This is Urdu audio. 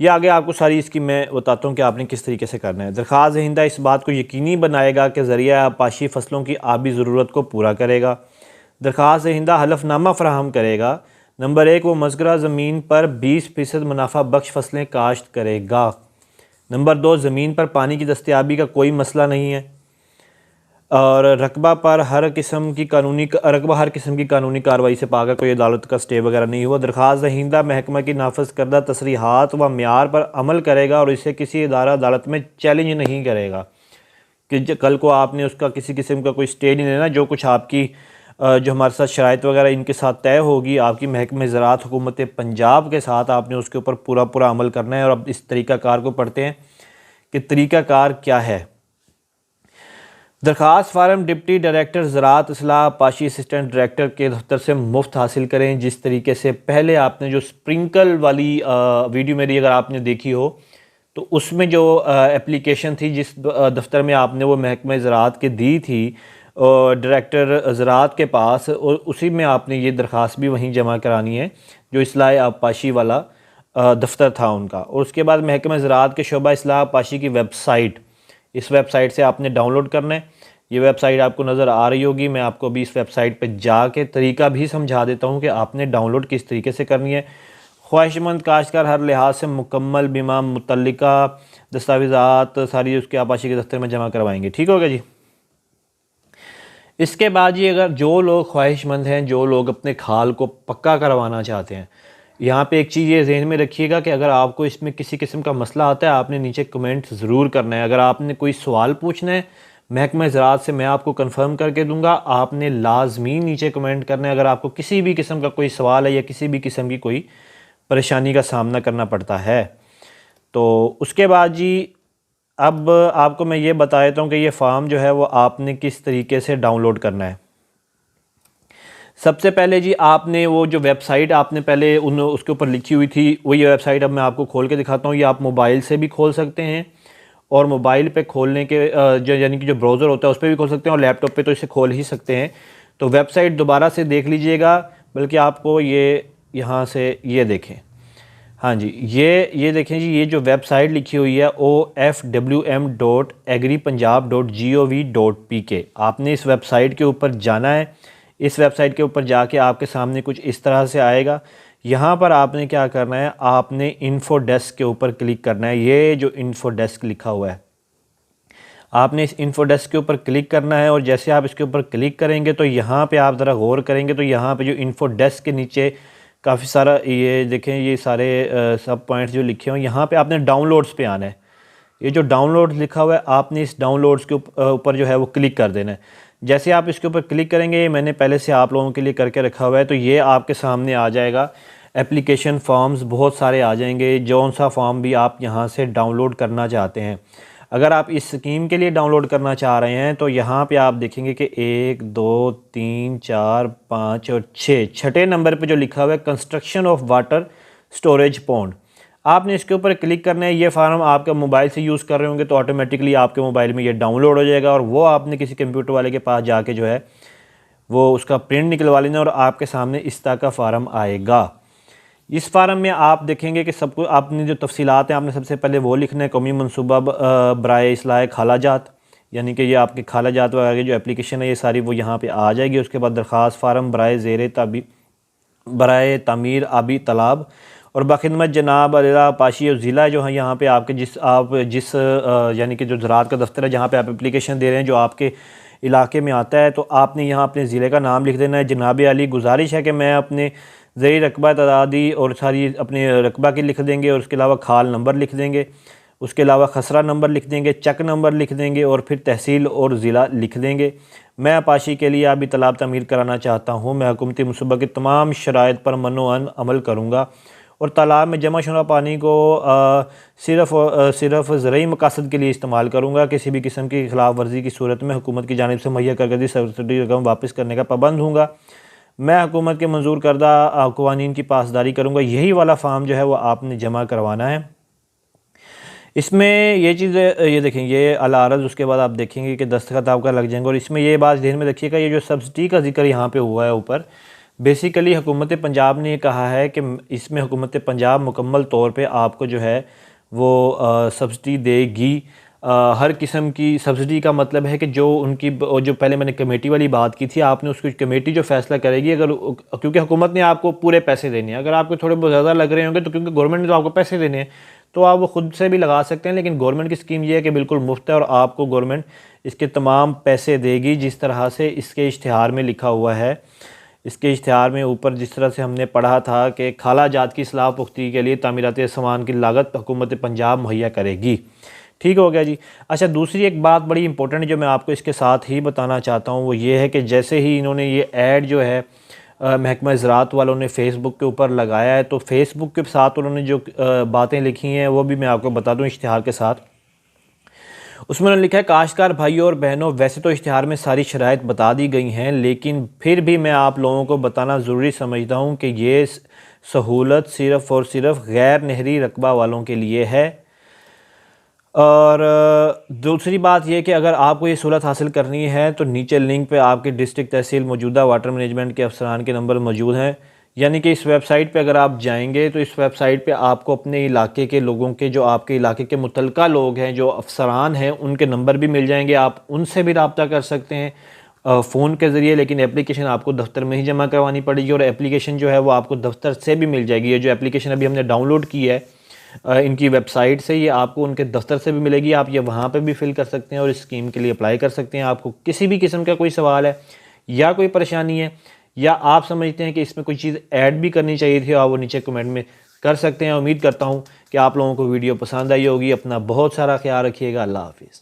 یہ آگے آپ کو ساری اس کی میں بتاتا ہوں کہ آپ نے کس طریقے سے کرنا ہے۔ درخواست دہندہ اس بات کو یقینی بنائے گا کہ ذریعہ پاشی فصلوں کی آبی ضرورت کو پورا کرے گا۔ درخواست دہندہ حلف نامہ فراہم کرے گا۔ نمبر 1، وہ مذکورہ زمین پر 20% منافع بخش فصلیں کاشت کرے گا۔ نمبر 2، زمین پر پانی کی دستیابی کا کوئی مسئلہ نہیں ہے، اور رقبہ ہر قسم کی قانونی کارروائی سے پاک ہے، کوئی عدالت کا سٹے وغیرہ نہیں ہوا۔ درخواست دہندہ محکمہ کی نافذ کردہ تصریحات و معیار پر عمل کرے گا اور اسے کسی ادارہ عدالت میں چیلنج نہیں کرے گا کہ کل کو آپ نے اس کا کسی قسم کا کوئی سٹے نہیں لینا۔ جو کچھ آپ کی جو ہمارے ساتھ شرائط وغیرہ ان کے ساتھ طے ہوگی، آپ کی محکمہ زراعت حکومت پنجاب کے ساتھ آپ نے اس کے اوپر پورا عمل کرنا ہے۔ اور اب اس طریقہ کار کو پڑھتے ہیں کہ طریقہ کار کیا ہے۔ درخواست فارم ڈپٹی ڈائریکٹر زراعت اصلاح پاشی اسسٹنٹ ڈائریکٹر کے دفتر سے مفت حاصل کریں۔ جس طریقے سے پہلے آپ نے جو سپرنکل والی ویڈیو میری اگر آپ نے دیکھی ہو تو اس میں جو اپلیکیشن تھی جس دفتر میں آپ نے وہ محکمہ زراعت کے دی تھی ڈائریکٹر زراعت کے پاس، اور اسی میں آپ نے یہ درخواست بھی وہیں جمع کرانی ہے جو اصلاح آبپاشی والا دفتر تھا ان کا۔ اور اس کے بعد محکمہ زراعت کے شعبہ اصلاح آبپاشی کی ویب سائٹ، اس ویب سائٹ سے آپ نے ڈاؤن لوڈ کرنا ہے۔ یہ ویب سائٹ آپ کو نظر آ رہی ہوگی، میں آپ کو بھی اس ویب سائٹ پہ جا کے طریقہ بھی سمجھا دیتا ہوں کہ آپ نے ڈاؤن لوڈ کس طریقے سے کرنی ہے۔ خواہش مند کاشتکار ہر لحاظ سے مکمل بیمہ متعلقہ دستاویزات ساری اس کے آبپاشی کے دفتر میں جمع کروائیں گے۔ ٹھیک ہوگا جی۔ اس کے بعد یہ اگر جو لوگ خواہش مند ہیں، جو لوگ اپنے کھال کو پکا کروانا چاہتے ہیں، یہاں پہ ایک چیز یہ ذہن میں رکھیے گا کہ اگر آپ کو اس میں کسی قسم کا مسئلہ آتا ہے آپ نے نیچے کمنٹ ضرور کرنا ہے۔ اگر آپ نے کوئی سوال پوچھنا ہے محکمہ زراعت سے، میں آپ کو کنفرم کر کے دوں گا، آپ نے لازمی نیچے کمنٹ کرنا ہے اگر آپ کو کسی بھی قسم کا کوئی سوال ہے یا کسی بھی قسم کی کوئی پریشانی کا سامنا کرنا پڑتا ہے۔ تو اس کے بعد جی اب آپ کو میں یہ بتا دیتا ہوں کہ یہ فارم جو ہے وہ آپ نے کس طریقے سے ڈاؤن لوڈ کرنا ہے۔ سب سے پہلے جی آپ نے وہ جو ویب سائٹ آپ نے پہلے اس کے اوپر لکھی ہوئی تھی، وہی ویب سائٹ اب میں آپ کو کھول کے دکھاتا ہوں۔ یہ آپ موبائل سے بھی کھول سکتے ہیں، اور موبائل پہ کھولنے کے یعنی کہ جو براؤزر ہوتا ہے اس پہ بھی کھول سکتے ہیں، اور لیپ ٹاپ پہ تو اسے کھول ہی سکتے ہیں۔ تو ویب سائٹ دوبارہ سے دیکھ لیجئے گا، بلکہ آپ کو یہ یہاں سے یہ دیکھیں، ہاں جی یہ دیکھیں جی، یہ جو ویب سائٹ لکھی ہوئی ہے ofwm.agripunjab.gov.pk، آپ نے اس ویب سائٹ کے اوپر جانا ہے۔ اس ویب سائٹ کے اوپر جا کے آپ کے سامنے کچھ اس طرح سے آئے گا۔ یہاں پر آپ نے کیا کرنا ہے، آپ نے انفو ڈیسک کے اوپر کلک کرنا ہے۔ یہ جو انفو ڈیسک لکھا ہوا ہے آپ نے اس انفو ڈیسک کے اوپر کلک کرنا ہے، اور جیسے آپ اس کے اوپر کلک کریں گے تو یہاں پہ آپ ذرا غور کریں گے تو یہاں پہ جو انفو ڈیسک کے نیچے کافی سارا یہ دیکھیں، یہ سارے سب پوائنٹس جو لکھے ہوئے ہیں، یہاں پہ آپ نے ڈاؤن لوڈز پہ آنا ہے۔ یہ جو ڈاؤن لوڈ لکھا ہوا ہے آپ نے اس ڈاؤن لوڈز کے اوپر جو ہے وہ کلک کر دینا ہے۔ جیسے آپ اس کے اوپر کلک کریں گے، میں نے پہلے سے آپ لوگوں کے لیے کر کے رکھا ہوا ہے، تو یہ آپ کے سامنے آ جائے گا۔ اپلیکیشن فارمز بہت سارے آ جائیں گے، جون سا فارم بھی آپ یہاں سے ڈاؤن لوڈ کرنا چاہتے ہیں۔ اگر آپ اس اسکیم کے لیے ڈاؤن لوڈ کرنا چاہ رہے ہیں تو یہاں پہ آپ دیکھیں گے کہ 1 2 3 4 5 اور 6 چھٹے نمبر پہ جو لکھا ہوا ہے construction of water storage pond, آپ نے اس کے اوپر کلک کرنا ہے۔ یہ فارم آپ کا موبائل سے یوز کر رہے ہوں گے تو آٹومیٹکلی آپ کے موبائل میں یہ ڈاؤن لوڈ ہو جائے گا، اور وہ آپ نے کسی کمپیوٹر والے کے پاس جا کے جو ہے وہ اس کا پرنٹ نکلوا لینا، اور آپ کے سامنے اس طرح کا فارم آئے گا۔ اس فارم میں آپ دیکھیں گے کہ سب کو آپ نے جو تفصیلات ہیں آپ نے سب سے پہلے وہ لکھنا ہے، قومی منصوبہ برائے اصلاح خالہ جات، یعنی کہ یہ آپ کے خالہ جات وغیرہ کی جو اپلیکیشن ہے یہ ساری وہ یہاں پہ آ جائے گی۔ اس کے بعد درخواست فارم برائے تعمیر آبی تالاب، اور بخدمت جناب اضلاع پاشی اور ضلع جو ہیں یہاں پہ آپ کے جس یعنی کہ جو زراعت کا دفتر ہے جہاں پہ آپ اپلیکیشن دے رہے ہیں جو آپ کے علاقے میں آتا ہے، تو آپ نے یہاں اپنے ضلع کا نام لکھ دینا ہے۔ جناب علی گزارش ہے کہ میں اپنے ذیلی رقبہ تعدادی اور ساری اپنے رقبہ کی لکھ دیں گے، اور اس کے علاوہ کھال نمبر لکھ دیں گے، اس کے علاوہ خسرہ نمبر لکھ دیں گے، چک نمبر لکھ دیں گے، اور پھر تحصیل اور ضلع لکھ دیں گے۔ میں آبپاشی کے لیے آبی تالاب تعمیر کرانا چاہتا ہوں، میں حکومتی منصوبہ کی تمام شرائط پر عمل کروں گا، اور تالاب میں جمع شدہ پانی کو صرف زرعی مقاصد کے لیے استعمال کروں گا۔ کسی بھی قسم کی خلاف ورزی کی صورت میں حکومت کی جانب سے مہیا کردہ سبسڈی رقم واپس کرنے کا پابند ہوں گا۔ میں حکومت کے منظور کردہ قوانین کی پاسداری کروں گا۔ یہی والا فارم جو ہے وہ آپ نے جمع کروانا ہے۔ اس میں یہ چیز یہ دیکھیں، یہ العرض، اس کے بعد آپ دیکھیں گے کہ دستخط آپ کا لگ جائیں گے، اور اس میں یہ بات ذہن میں رکھیے گا، یہ جو سبسڈی کا ذکر یہاں پہ ہوا ہے اوپر بیسیکلی حکومت پنجاب نے یہ کہا ہے کہ اس میں حکومت پنجاب مکمل طور پہ آپ کو جو ہے وہ سبسڈی دے گی۔ ہر قسم کی سبسڈی کا مطلب ہے کہ جو ان کی جو پہلے میں نے کمیٹی والی بات کی تھی، آپ نے اس کی کمیٹی جو فیصلہ کرے گی، اگر کیونکہ حکومت نے آپ کو پورے پیسے دینے ہیں، اگر آپ کو تھوڑے بہت زیادہ لگ رہے ہوں گے تو کیونکہ گورنمنٹ نے تو آپ کو پیسے دینے ہیں تو آپ وہ خود سے بھی لگا سکتے ہیں، لیکن گورنمنٹ کی اسکیم یہ ہے کہ بالکل مفت ہے اور آپ کو گورنمنٹ اس کے تمام پیسے دے گی، جس طرح سے اس کے اشتہار میں لکھا ہوا ہے۔ اس کے اشتہار میں اوپر جس طرح سے ہم نے پڑھا تھا کہ خالہ جات کی اصلاح پختگی کے لیے تعمیراتی سامان کی لاگت حکومت پنجاب مہیا کرے گی۔ ٹھیک ہو گیا جی۔ اچھا، دوسری ایک بات بڑی امپورٹنٹ جو میں آپ کو اس کے ساتھ ہی بتانا چاہتا ہوں وہ یہ ہے کہ جیسے ہی انہوں نے یہ ایڈ جو ہے محکمہ زراعت والوں نے فیس بک کے اوپر لگایا ہے، تو فیس بک کے ساتھ انہوں نے جو باتیں لکھی ہیں وہ بھی میں آپ کو بتا دوں اشتہار کے ساتھ۔ اس میں انہوں نے لکھا ہے، کاشتکار بھائیوں اور بہنوں، ویسے تو اشتہار میں ساری شرائط بتا دی گئی ہیں، لیکن پھر بھی میں آپ لوگوں کو بتانا ضروری سمجھتا ہوں کہ یہ سہولت صرف اور صرف غیر نہری رقبہ والوں کے لیے ہے۔ اور دوسری بات یہ کہ اگر آپ کو یہ سہولت حاصل کرنی ہے تو نیچے لنک پہ آپ کے ڈسٹرکٹ تحصیل موجودہ واٹر مینجمنٹ کے افسران کے نمبر موجود ہیں، یعنی کہ اس ویب سائٹ پہ اگر آپ جائیں گے تو اس ویب سائٹ پہ آپ کو اپنے علاقے کے لوگوں کے، جو آپ کے علاقے کے متعلقہ لوگ ہیں، جو افسران ہیں، ان کے نمبر بھی مل جائیں گے، آپ ان سے بھی رابطہ کر سکتے ہیں فون کے ذریعے، لیکن اپلیکیشن آپ کو دفتر میں ہی جمع کروانی پڑے گی، اور اپلیکیشن جو ہے وہ آپ کو دفتر سے بھی مل جائے گی۔ یہ جو اپلیکیشن ابھی ہم نے ڈاؤن لوڈ کی ہے ان کی ویب سائٹ سے، یہ آپ کو ان کے دفتر سے بھی ملے گی، آپ یہ وہاں پہ بھی فل کر سکتے ہیں اور اس اسکیم کے لیے اپلائی کر سکتے ہیں۔ آپ کو کسی بھی قسم کا کوئی سوال ہے یا کوئی پریشانی ہے، یا آپ سمجھتے ہیں کہ اس میں کوئی چیز ایڈ بھی کرنی چاہیے تھی، آپ وہ نیچے کمنٹ میں کر سکتے ہیں۔ امید کرتا ہوں کہ آپ لوگوں کو ویڈیو پسند آئی ہوگی۔ اپنا بہت سارا خیال رکھیے گا۔ اللہ حافظ۔